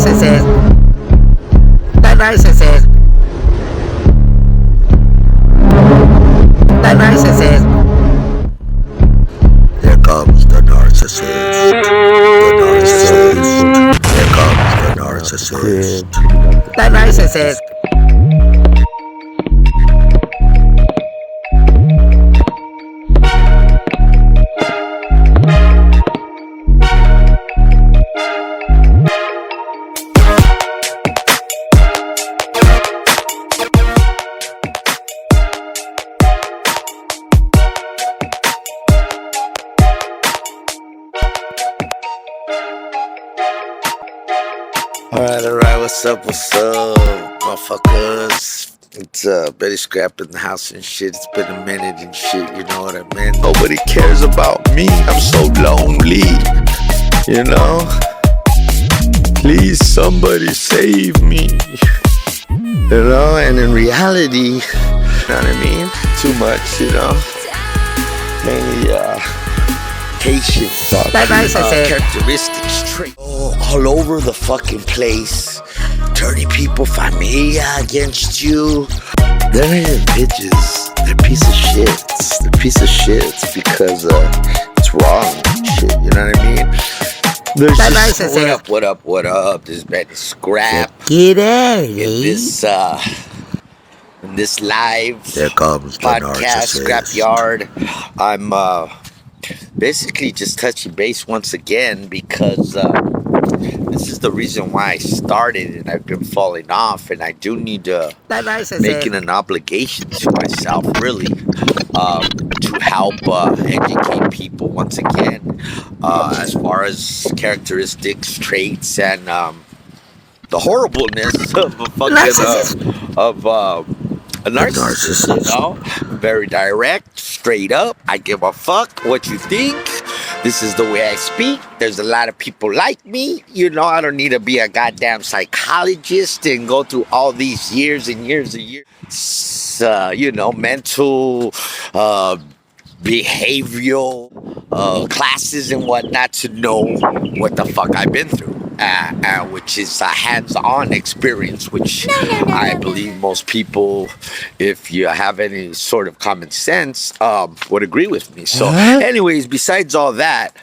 narcissist. The narcissist. The narcissist. Here comes the narcissist. The narcissist. Here comes the narcissist. The narcissist. Alright, what's up, motherfuckers? It's Betty Scrap in the house and shit. It's been a minute and shit, you know what I mean? Nobody cares about me, I'm so lonely, you know? Please, somebody save me, you know? And in reality, you know what I mean? Too much, you know? Mainly, patience, characteristics, traits all over the fucking place, turning people familia against you. They're not even bitches. They're piece of shits. They're piece of shits because it's wrong shit. You know what I mean? There's just, what up? This is Betty Scrap. Get out, In this live There comes the podcast, narcissist. Scrapyard. I'm basically just touching base once again because this is the reason why I started and I've been falling off, and I do need to make it an obligation to myself, really, to help educate people once again as far as characteristics, traits, and the horribleness of a a narcissist, you know? Very direct, straight up. I give a fuck what you think. This is the way I speak. There's a lot of people like me. You know, I don't need to be a goddamn psychologist and go through all these years and years and years. You know, mental, behavioral classes and whatnot to know what the fuck I've been through. Which is a hands-on experience, which I believe most people, if you have any sort of common sense, would agree with me. So anyways, besides all that,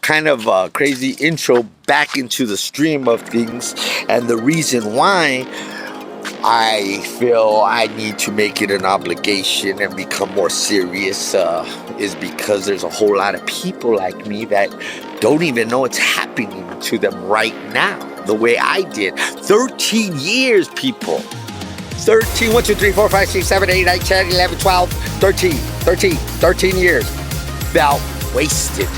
kind of a crazy intro back into the stream of things, and the reason why I feel I need to make it an obligation and become more serious is because there's a whole lot of people like me that don't even know what's happening to them right now, the way I did. 13 years, people. 13, 1, 2, 3, 4, 5, 6, 7, 8, 9, 10, 11, 12, 13 years. Felt wasted.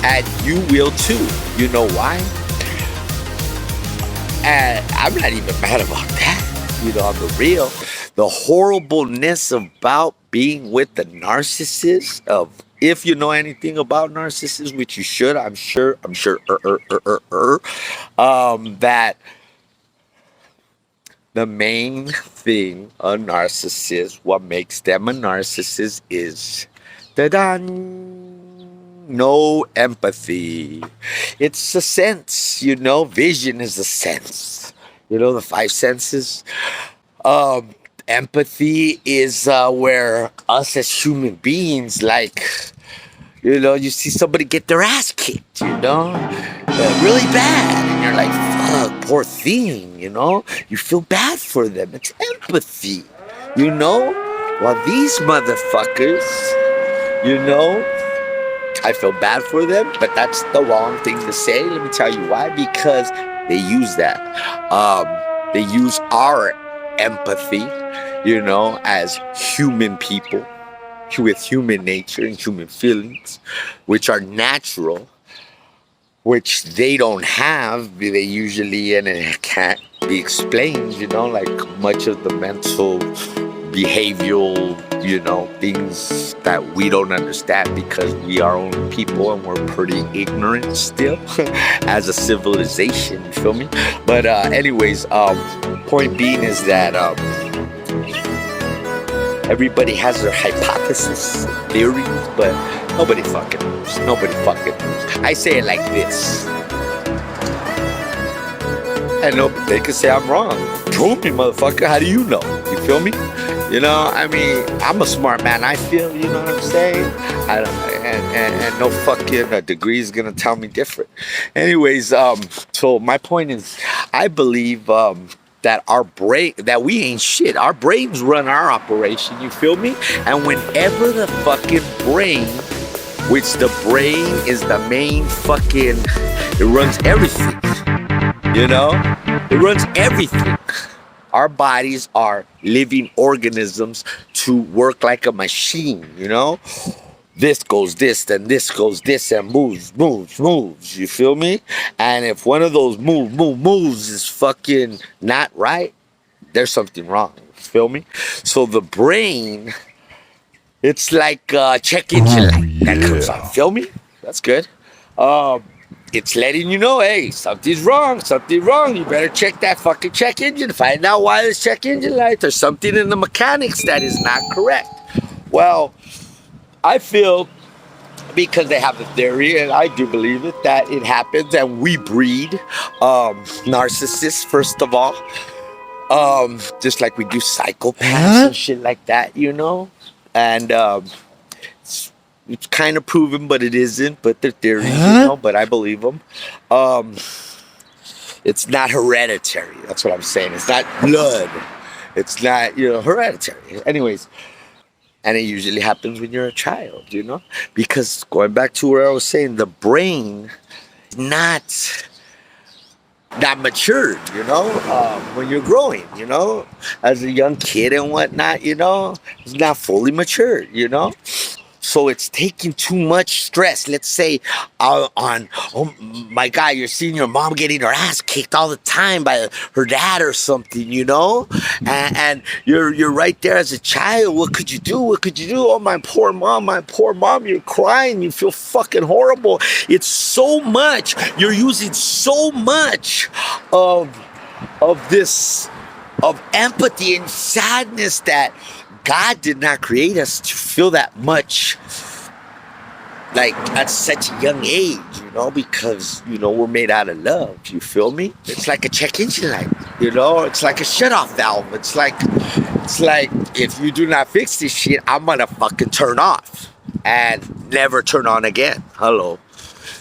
And you will too. You know why? And I'm not even mad about that, you know, on the real. The horribleness about being with the narcissist, of if you know anything about narcissists, which you should, I'm sure, that the main thing a narcissist, what makes them a narcissist is no empathy. It's a sense, you know. Vision is a sense, you know, the 5 senses. Empathy is where us as human beings, like, you know, you see somebody get their ass kicked, you know, really bad, and you're like, fuck, poor thing, you know. You feel bad for them. It's empathy, you know. While these motherfuckers, you know, I feel bad for them, but that's the wrong thing to say. Let me tell you why. Because they use that. They use our empathy, you know, as human people with human nature and human feelings, which are natural, which they don't have. They usually, and it can't be explained, you know, like much of the mental, behavioral, you know, things that we don't understand because we are only people and we're pretty ignorant still as a civilization, you feel me? But anyways, point being is that everybody has their hypothesis, theories, but nobody fucking knows. I say it like this. and they can say I'm wrong. Prove me, motherfucker. How do you know? You feel me? You know, I mean, I'm a smart man. I feel, you know what I'm saying? And no fucking degree is gonna tell me different. Anyways, so my point is, I believe that our brain, that we ain't shit. Our brains run our operation. You feel me? And whenever the fucking brain, which the brain is the main fucking, it runs everything. You know, it runs everything. Our bodies are living organisms to work like a machine, you know? This goes this, then this goes this, and moves. You feel me? And if one of those moves is fucking not right, there's something wrong. You feel me? So the brain, it's like a check engine light that comes on. Feel me? That's good. It's letting you know, hey, something's wrong. You better check that fucking check engine. Find out why this check engine light. There's something in the mechanics that is not correct. Well, I feel, because they have the theory, and I do believe it, that it happens and we breed narcissists, first of all. Just like we do psychopaths and shit like that, you know? And it's kind of proven, but it isn't. But they're theories, you know. But I believe them. It's not hereditary. That's what I'm saying. It's not blood. It's not, you know, hereditary. Anyways, and it usually happens when you're a child, you know, because going back to where I was saying, the brain not matured, you know, when you're growing, you know, as a young kid and whatnot, you know, it's not fully matured, you know. So it's taking too much stress. Let's say oh my God, you're seeing your mom getting her ass kicked all the time by her dad or something, you know? And you're right there as a child. What could you do? Oh, my poor mom, you're crying. You feel fucking horrible. It's so much. You're using so much of empathy and sadness that God did not create us to feel that much, like at such a young age, you know, because, you know, we're made out of love. You feel me? It's like a check engine light, you know, it's like a shut-off valve. It's like if you do not fix this shit, I'm gonna fucking turn off and never turn on again. Hello.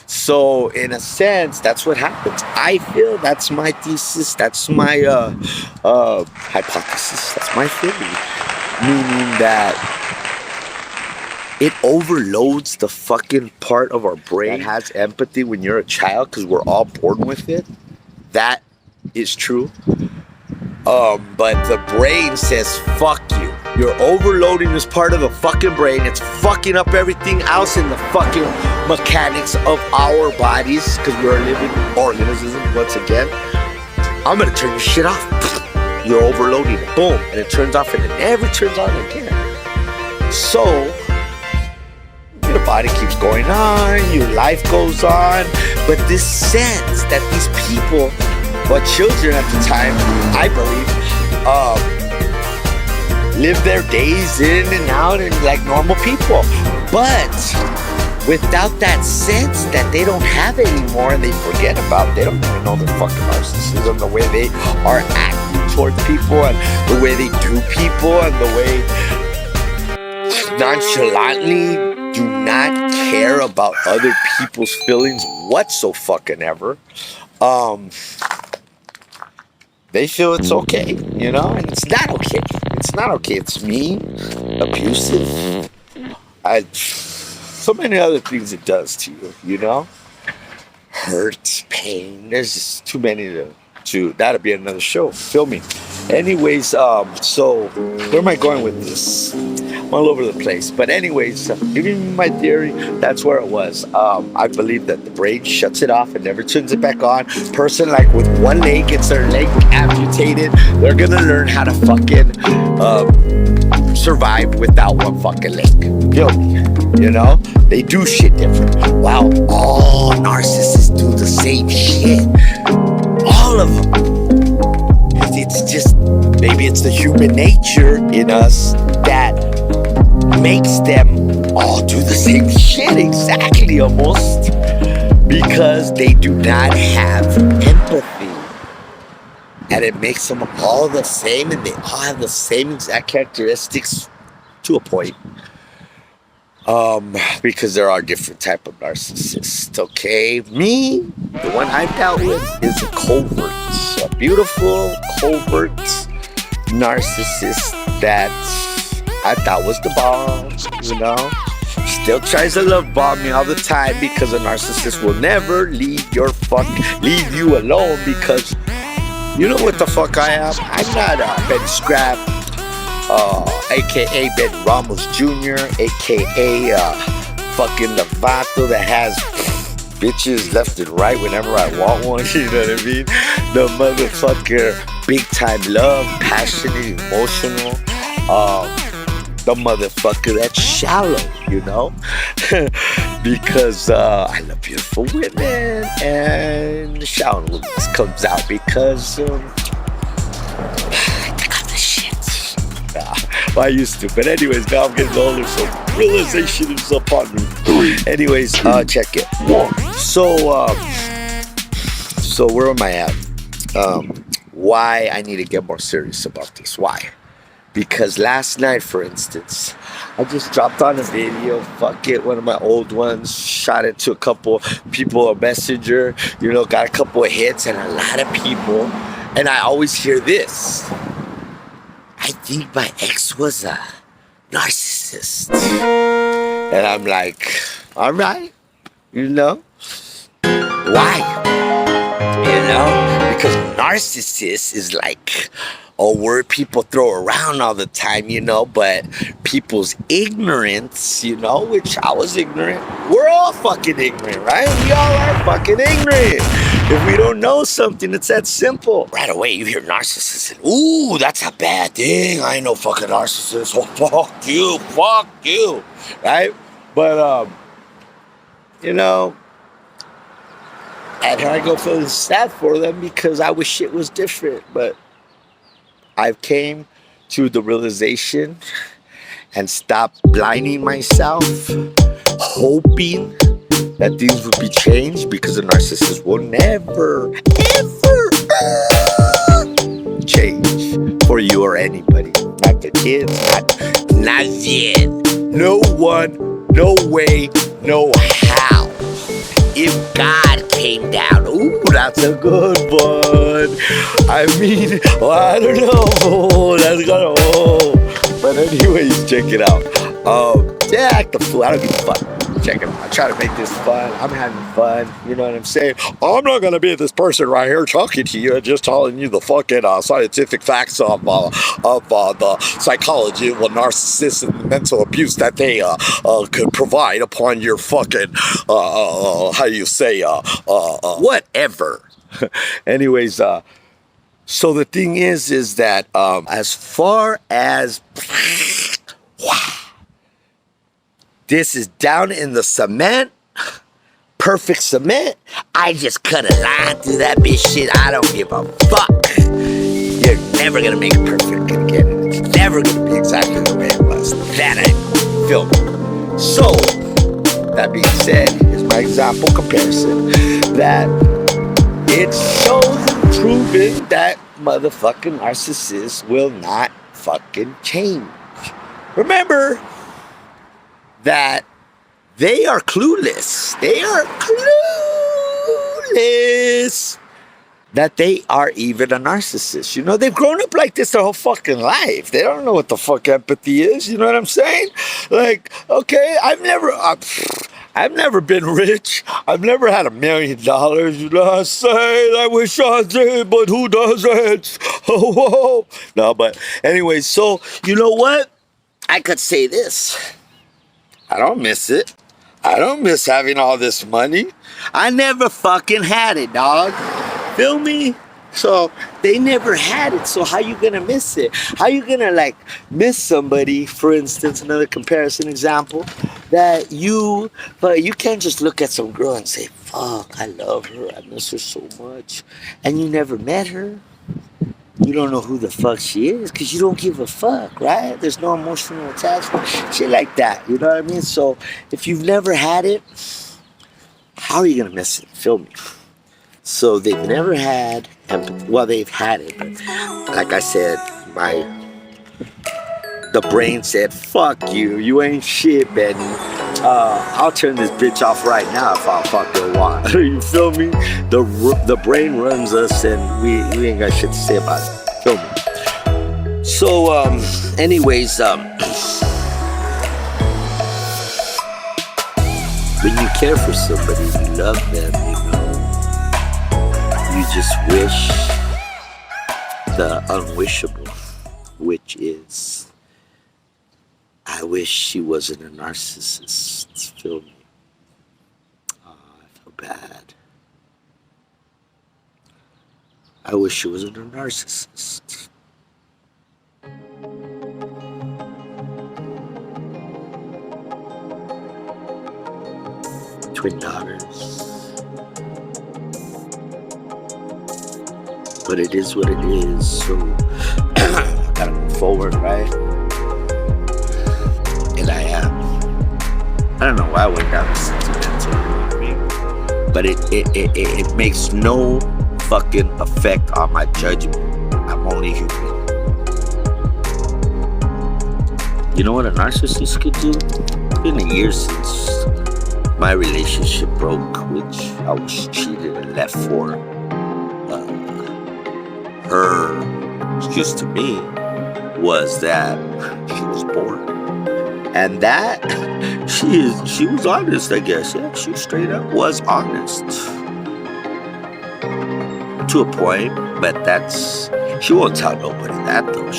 So in a sense, that's what happens. I feel, that's my thesis, that's my hypothesis, that's my theory. Meaning that it overloads the fucking part of our brain that has empathy when you're a child, because we're all born with it. That is true. But the brain says, fuck you. You're overloading this part of the fucking brain. It's fucking up everything else in the fucking mechanics of our bodies, because we're living organisms once again. I'm gonna turn your shit off. You're overloading it. Boom. And it turns off and it never turns on again. So your body keeps going on, your life goes on. But this sense that these people, or children at the time, I believe, live their days in and out and like normal people. But without that sense that they don't have it anymore and they forget about, they don't even know their fucking narcissism, the way they are acting towards people and the way they do people and the way nonchalantly do not care about other people's feelings whatsoever. They feel it's okay, you know, and it's not okay. It's not okay. It's mean, abusive, so many other things it does to you, you know? Hurts, pain. There's just too many to that'll be another show. Feel me? Anyways, so where am I going with this? I'm all over the place. But anyways, giving you my theory, that's where it was. I believe that the brain shuts it off and never turns it back on. Person like with one leg gets their leg amputated, they're gonna learn how to fucking survive without one fucking leg. Feel me? You know? They do shit different. Wow, all narcissists do the same shit. All of them. It's just, maybe it's the human nature in us that makes them all do the same shit exactly almost, because they do not have empathy. that it makes them all the same and they all have the same exact characteristics to a point. Because there are different type of narcissists, okay? Me, the one I've dealt with is a covert, a beautiful covert narcissist that I thought was the bomb, you know? Still tries to love bomb me all the time because a narcissist will never leave you alone because you know what the fuck I am? I'm not Ben Scrap, aka Ben Ramos Jr., aka fucking Levato that has bitches left and right whenever I want one, you know what I mean? The motherfucker, big time love, passionate, emotional, the motherfucker that's shallow, you know? Because I love beautiful women and the shallowness comes out because I got the shit. Well, I used to, but anyways, now I'm getting older, so realization is upon me. Anyways, check it. So where am I at? Why I need to get more serious about this? Why? Because last night, for instance, I just dropped on a video, fuck it, one of my old ones, shot it to a couple people, a messenger, you know, got a couple of hits and a lot of people. And I always hear this. I think my ex was a narcissist. And I'm like, all right, you know, why? You know, because narcissist is like a word people throw around all the time, you know, but people's ignorance, you know, which I was ignorant. We're all fucking ignorant, right? We all are fucking ignorant. If we don't know something, it's that simple. Right away, you hear narcissist, and, ooh, that's a bad thing. I ain't no fucking narcissist. Oh, fuck you, right? But, you know, and here I go feeling sad for them because I wish shit was different, but I've came to the realization and stopped blinding myself, hoping that things would be changed because a narcissist will never, ever change for you or anybody. Not the kids, not yet. No one, no way, no how. If God came down, ooh, that's a good one. I mean, well, I don't know. That's gonna, but anyways, check it out. Yeah, act the fool. I don't give a fuck. Check it out. I try to make this fun. I'm having fun. You know what I'm saying? I'm not gonna be this person right here talking to you, just telling you the fucking scientific facts of the psychology of a narcissist and the mental abuse that they could provide upon your fucking how you say whatever. Anyways, so the thing is that as far as this is down in the cement, perfect cement, I just cut a line through that bitch shit. I don't give a fuck. You're never gonna make it perfect again. It's never gonna be exactly the way it was. That I feel me. So, that being said, here's my example comparison. That it shows and proven that motherfucking narcissists will not fucking change. Remember that they are clueless. They are clueless that they are even a narcissist. You know, they've grown up like this their whole fucking life. They don't know what the fuck empathy is. You know what I'm saying? Like, okay, I've never been rich. I've never had $1 million. You know what I'm saying? I wish I did, but who doesn't? Oh, whoa. No, but anyway, so you know what? I could say this. I don't miss it. I don't miss having all this money. I never fucking had it, dog. Feel me? So they never had it. So how you gonna miss it? How you gonna like miss somebody? For instance, another comparison example that but you can't just look at some girl and say, "Fuck, I love her. I miss her so much," and you never met her. You don't know who the fuck she is because you don't give a fuck, right? There's no emotional attachment, shit like that. You know what I mean? So if you've never had it, how are you gonna miss it? Feel me? So they've never had empathy. Well, they've had it, but like I said, the brain said, "Fuck you, you ain't shit, Benny. I'll turn this bitch off right now if I fucking want." You feel me? The brain runs us, and we ain't got shit to say about it. Feel me? So, anyways, when you care for somebody, you love them, you just wish the unwishable, which is, I wish she wasn't a narcissist. Feel me? Oh, I feel bad. I wish she wasn't a narcissist. Twin daughters. But it is what it is, so I gotta move forward, right? And I don't know why I went down this sentimental, you know what I mean? But it makes no fucking effect on my judgment. I'm only human. You know what a narcissist could do? It's been a year since my relationship broke, which I was cheated and left for. Her excuse to me was that she was bored, and that she was honest, I guess. Yeah, she straight up was honest to a point, but she won't tell nobody that though.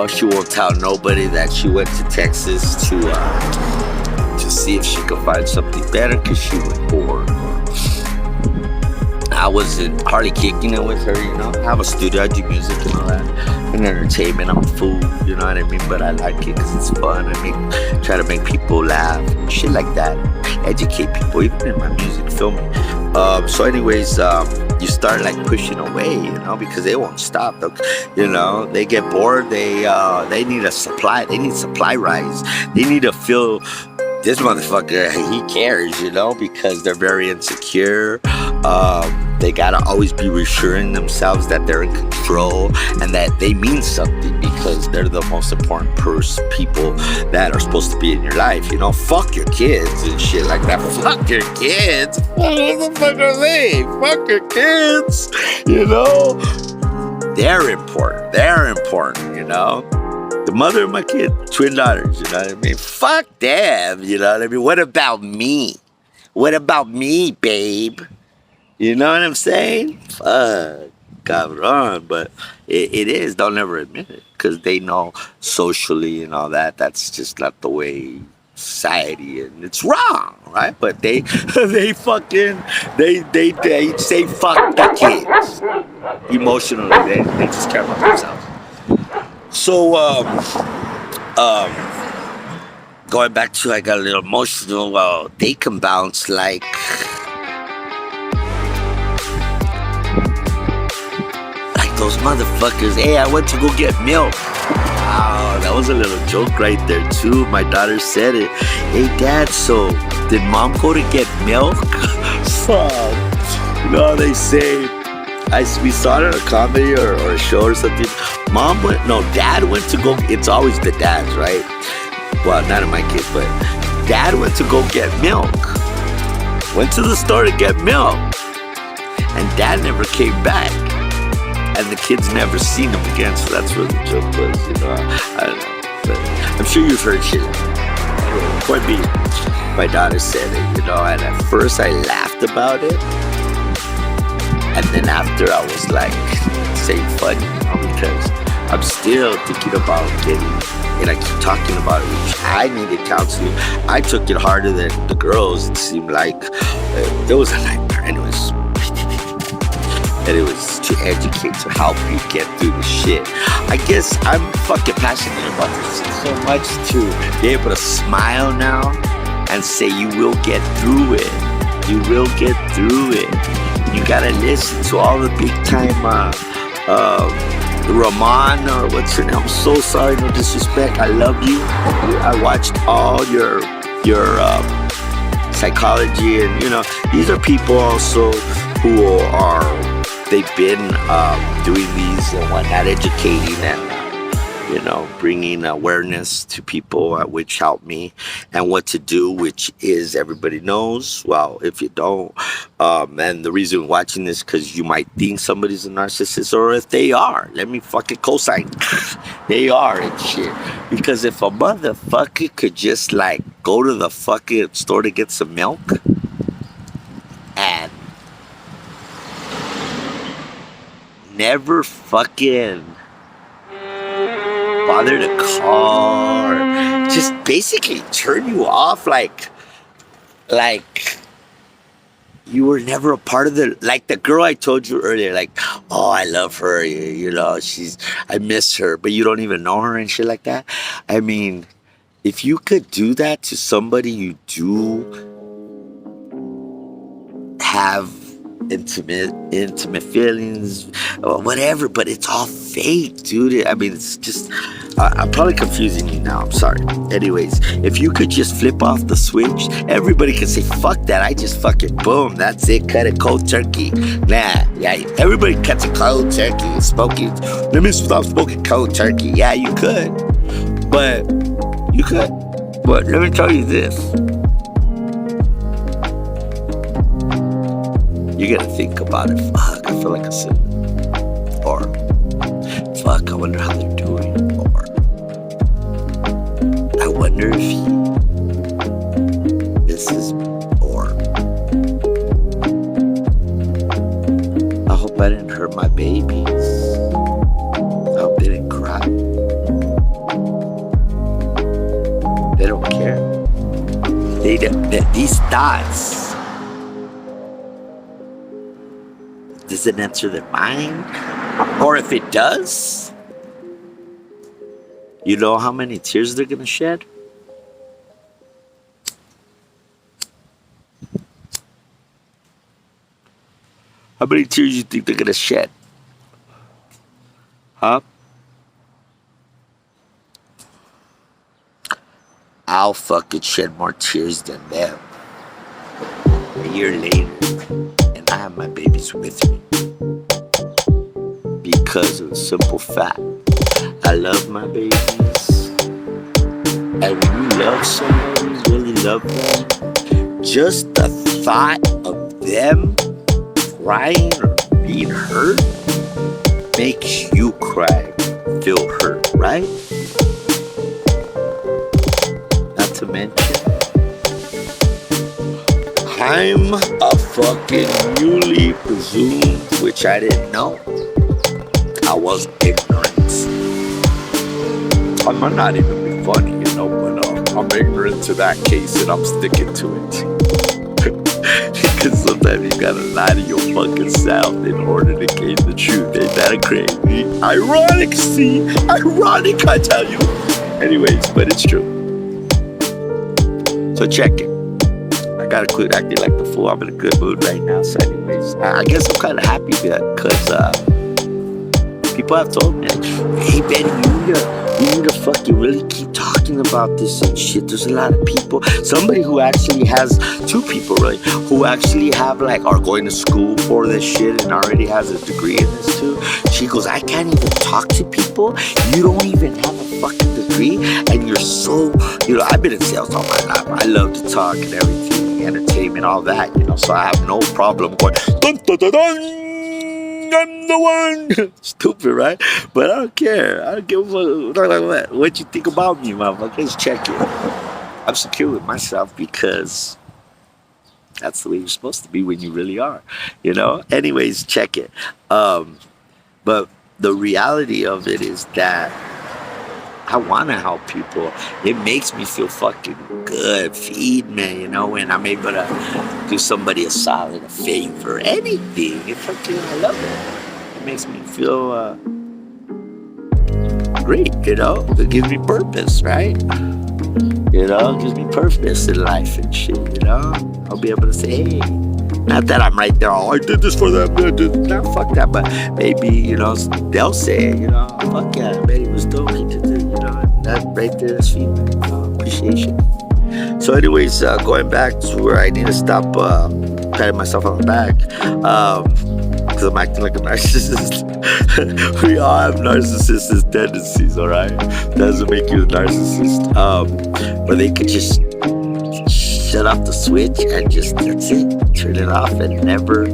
She won't tell nobody that she went to Texas to see if she could find something better because she was bored. I wasn't hardly kicking it with her, I have a studio, I do music and all that, and entertainment, I'm a fool, you know what I mean? But I like it because it's fun. Try to make people laugh, shit like that, educate people, even in my music, feel me? So anyways, you start like pushing away, because they won't stop. They get bored. They need a supply. They need supply rise. They need to feel this motherfucker, he cares, because they're very insecure. They gotta always be reassuring themselves that they're in control and that they mean something because they're the most important people that are supposed to be in your life. Fuck your kids and shit like that. Fuck your kids. What the fuck are they? Fuck your kids. They're important. The mother of my kid, twin daughters, you know what I mean? Fuck them, you know what I mean? What about me? What about me, babe? You know what I'm saying? Fuck, cabrón. But it is, they'll never admit it because they know socially and all that, that's just not the way society, and it's wrong, right? But they say fuck the kids. Emotionally, they just care about themselves. So, going back to, I got a little emotional. Well, they can bounce like those motherfuckers. Hey, I went to go get milk. Wow, that was a little joke right there too. My daughter said it. Hey, Dad, so did Mom go to get milk? Fuck. They say. We saw it in a comedy or a show or something. Dad went to go, it's always the dads, right? Well, not in my case, but Dad went to go get milk. Went to the store to get milk. And Dad never came back. And the kids never seen him again, so that's where the joke was, I don't know. But I'm sure you've heard shit. Anyway, point being, my daughter said it, and at first I laughed about it. And then after I was like, saying funny, because I'm still thinking about getting, and I keep talking about it, which I needed counseling. I took it harder than the girls. It seemed like there was a nightmare. Anyways, and it was to educate, to help you get through the shit. I guess I'm fucking passionate about this so much to be able to smile now and say you will get through it. You will get through it. You gotta listen to all the big time Ramon, or what's her name? I'm so sorry, no disrespect. I love you. I watched all your psychology, and these are people also who they've been doing these and whatnot, educating and bringing awareness to people, which helped me, and what to do, which is everybody knows. Well, if you don't, and the reason watching this, because you might think somebody's a narcissist, or if they are, let me fucking cosign, they are and shit. Because if a motherfucker could just like go to the fucking store to get some milk and never fucking bother to call, just basically turn you off like you were never a part of like the girl I told you earlier, like, oh, I love her, I miss her, but you don't even know her and shit like that. I mean, if you could do that to somebody you do have intimate feelings or whatever, but it's all fake, dude. I mean, it's just I'm probably confusing you now, I'm sorry. Anyways, if you could just flip off the switch, everybody could say fuck that, I just fucking boom, that's it, cut it cold turkey. Everybody cuts it cold turkey. Let me stop smoking cold turkey. Yeah, you could, but let me tell you this. You gotta think about it. Fuck, I feel like a sinner. Or, fuck, I wonder how they're doing. Or, I wonder if this is, or, I hope I didn't hurt my babies. I hope they didn't cry. They don't care. These thoughts, does it enter their mind? Or if it does, you know how many tears they're gonna shed? How many tears you think they're gonna shed? Huh? I'll fucking shed more tears than them. A year later, and I have my babies with me. Because of the simple fact, I love my babies. And when you love somebody, really love them, just the thought of them crying or being hurt makes you cry, feel hurt, right? Not to mention, I'm a fucking newly presumed, which I didn't know. I was ignorant. I might not even be funny, but I'm ignorant to that case and I'm sticking to it. Because sometimes you gotta lie to your fucking self in order to gain the truth. Ain't that crazy? Ironic, I tell you. Anyways, but it's true. So check it. I gotta quit acting like the fool. I'm in a good mood right now. So anyways, I guess I'm kind of happy because people have told me, hey Benny, you need to fucking really keep talking about this and shit. There's a lot of people. Somebody who actually has, 2 people really, who actually have are going to school for this shit and already has a degree in this too. She goes, I can't even talk to people. You don't even have a fucking degree and you're so, I've been in sales all my life. I love to talk and everything, entertainment, all that, so I have no problem going, dun, dun, dun, dun. I'm the one. Stupid, right? But I don't care. I don't give a fuck. What you think about me, motherfuckers? Check it. I'm secure with myself because that's the way you're supposed to be when you really are. Anyways, check it. But the reality of it is that I want to help people. It makes me feel fucking good. Feed me, when I'm able to do somebody a solid, a favor, anything. It's fucking, I love it. It makes me feel great, It gives me purpose, right? It gives me purpose in life and shit, I'll be able to say, hey, not that I'm right there, I did this for them, nah, fuck that, but maybe, they'll say, fuck yeah, Betty was dope, he did it, that right there is feedback, appreciation. So anyways, going back to where I need to stop patting myself on the back. Because I'm acting like a narcissist. We all have narcissistic tendencies, alright? Doesn't make you a narcissist. But they could just shut off the switch and just, that's it, turn it off and never,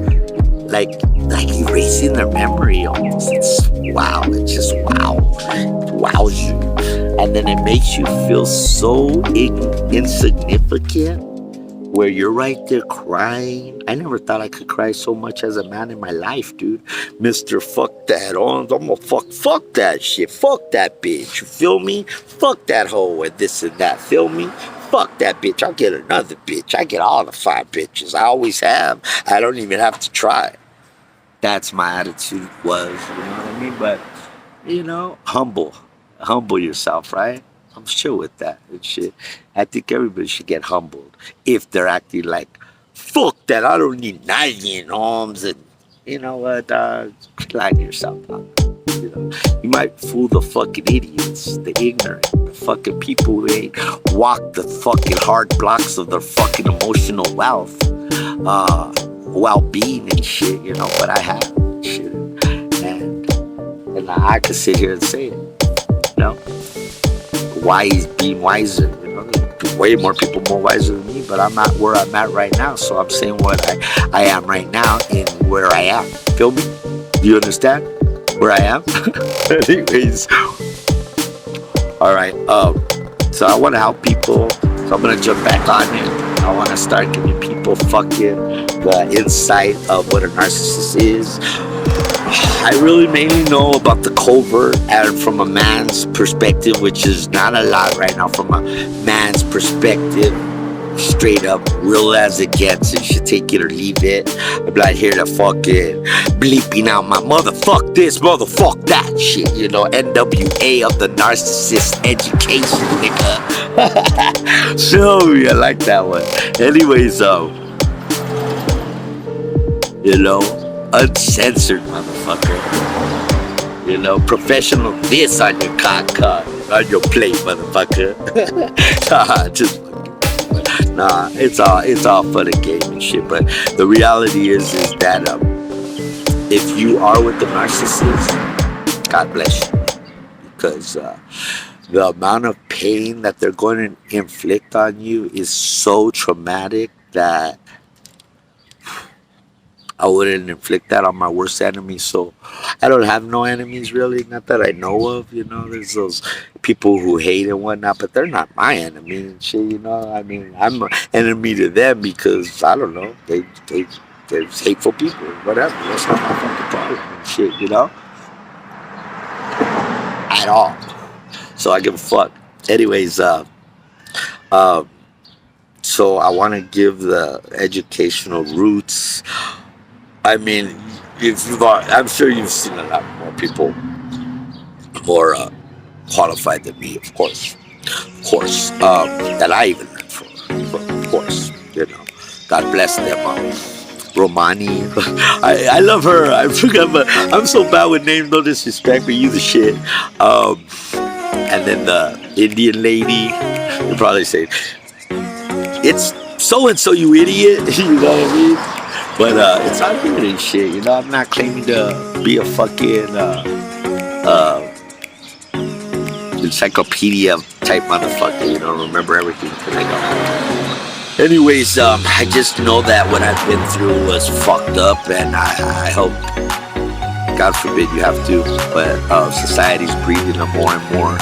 like erasing their memory almost. It's wow, it just wows you. And then it makes you feel so insignificant, where you're right there crying. I never thought I could cry so much as a man in my life, dude. Mr. Fuck that. I'm gonna fuck that shit. Fuck that bitch. You feel me? Fuck that hoe and this and that. Feel me? Fuck that bitch. I'll get another bitch. I get all the fine bitches. I always have. I don't even have to try. That's my attitude was, you know what I mean? But, you know, humble yourself, right? I'm chill with that and shit. I think everybody should get humbled if they're acting like, fuck that, I don't need 90 arms. And you know what, lie to yourself, dog. You know, you might fool the fucking idiots, the ignorant, the fucking people who ain't walked the fucking hard blocks of their fucking emotional well-being and shit, you know, but I have shit. And I could sit here and say it, you know. Being wiser, you know, there's way more people more wiser than me, but I'm not where I'm at right now, so I'm saying what I am right now in where I am. Feel me? Do you understand where I am? Anyways, all right. So I want to help people, so I'm gonna jump back on it. I want to start giving people fucking the insight of what a narcissist is. I really mainly know about the covert and from a man's perspective, which is not a lot right now. From a man's perspective, straight up, real as it gets. You should take it or leave it. I'm not here to fucking bleeping out my motherfuck this, motherfuck that shit, you know. NWA of the narcissist education, nigga. So I like that one. Anyways, you know, uncensored motherfucker. You know, professional this on your cock on your plate, motherfucker. Just nah, it's all fun and game and shit. But the reality is that if you are with the narcissist, God bless you, because the amount of pain that they're going to inflict on you is so traumatic that I wouldn't inflict that on my worst enemy. So I don't have no enemies really, not that I know of, you know. There's those people who hate and whatnot, but they're not my enemy and shit, you know. I mean, I'm an enemy to them because, I don't know, they're hateful people, whatever. That's not my fucking problem and shit, you know. At all. So I give a fuck. Anyways, so I want to give the educational roots. I mean, I'm sure you've seen a lot more people more qualified than me, of course, that I even learned from, of course, you know. God bless them, Romani. I love her. I forgot, but I'm so bad with names. No disrespect, but you the shit. And then the Indian lady, you probably say, it's so and so, you idiot. You know what I mean? But it's all good and shit, you know. I'm not claiming to be a fucking encyclopedia type motherfucker, you know, remember everything. Anyways, I just know that what I've been through was fucked up, and I hope, God forbid you have to, but society's breeding them more and more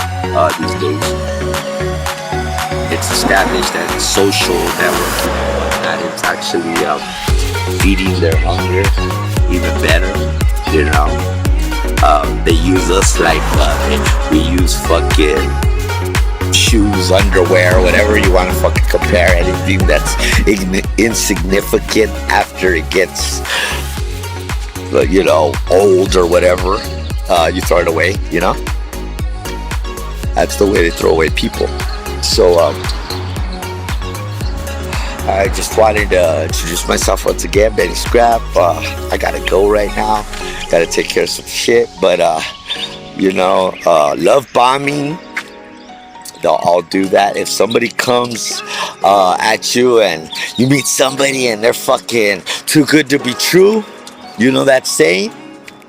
these days. It's established that it's social networking, that it's actually feeding their hunger even better, you know. They use us like we use fucking shoes, underwear, whatever you want to fucking compare. Anything that's insignificant after it gets, you know, old or whatever, you throw it away, you know. That's the way they throw away people. So I just wanted to introduce myself once again, Benny Scrap. I gotta go right now. Gotta take care of some shit. But, you know, love bombing they'll all do that. If somebody comes at you and you meet somebody and they're fucking too good to be true, you know that saying?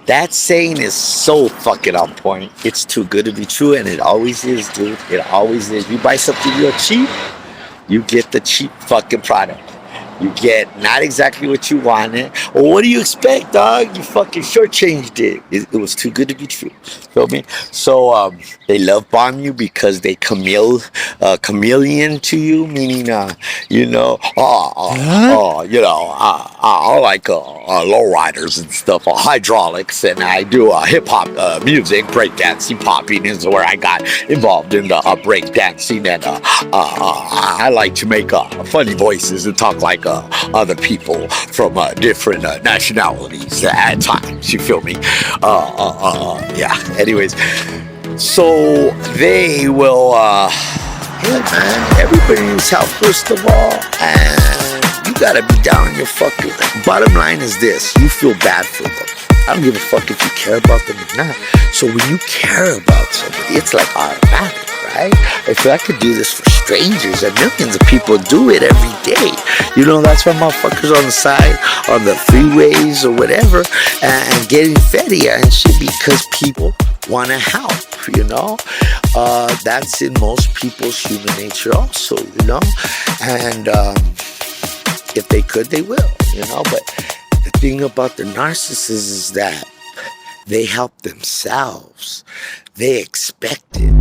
That saying is so fucking on point. It's too good to be true, and it always is, dude. It always is. You buy something real cheap, you get the cheap fucking product. You get not exactly what you wanted. Well, what do you expect, dog? You fucking shortchanged it. It was too good to be true. Feel me? So they love bomb you because they chameleon to you, meaning you know, I like lowriders and stuff, hydraulics, and I do hip hop music, breakdancing, popping is where I got involved in the breakdancing, and I like to make funny voices and talk like other people from different nationalities at times. You feel me? Yeah. Anyways, so they will. Hey man, everybody needs help first of all, and you gotta be down on your fucking. Bottom line is this: you feel bad for them. I don't give a fuck if you care about them or not. So when you care about somebody, it's like automatic. Right? If I could do this for strangers, and millions of people do it every day, you know, that's why motherfuckers on the side, on the freeways or whatever, and getting fetty and shit, because people want to help, you know. That's in most people's human nature also, you know. And if they could, they will, you know. But the thing about the narcissists is that they help themselves. They expect it.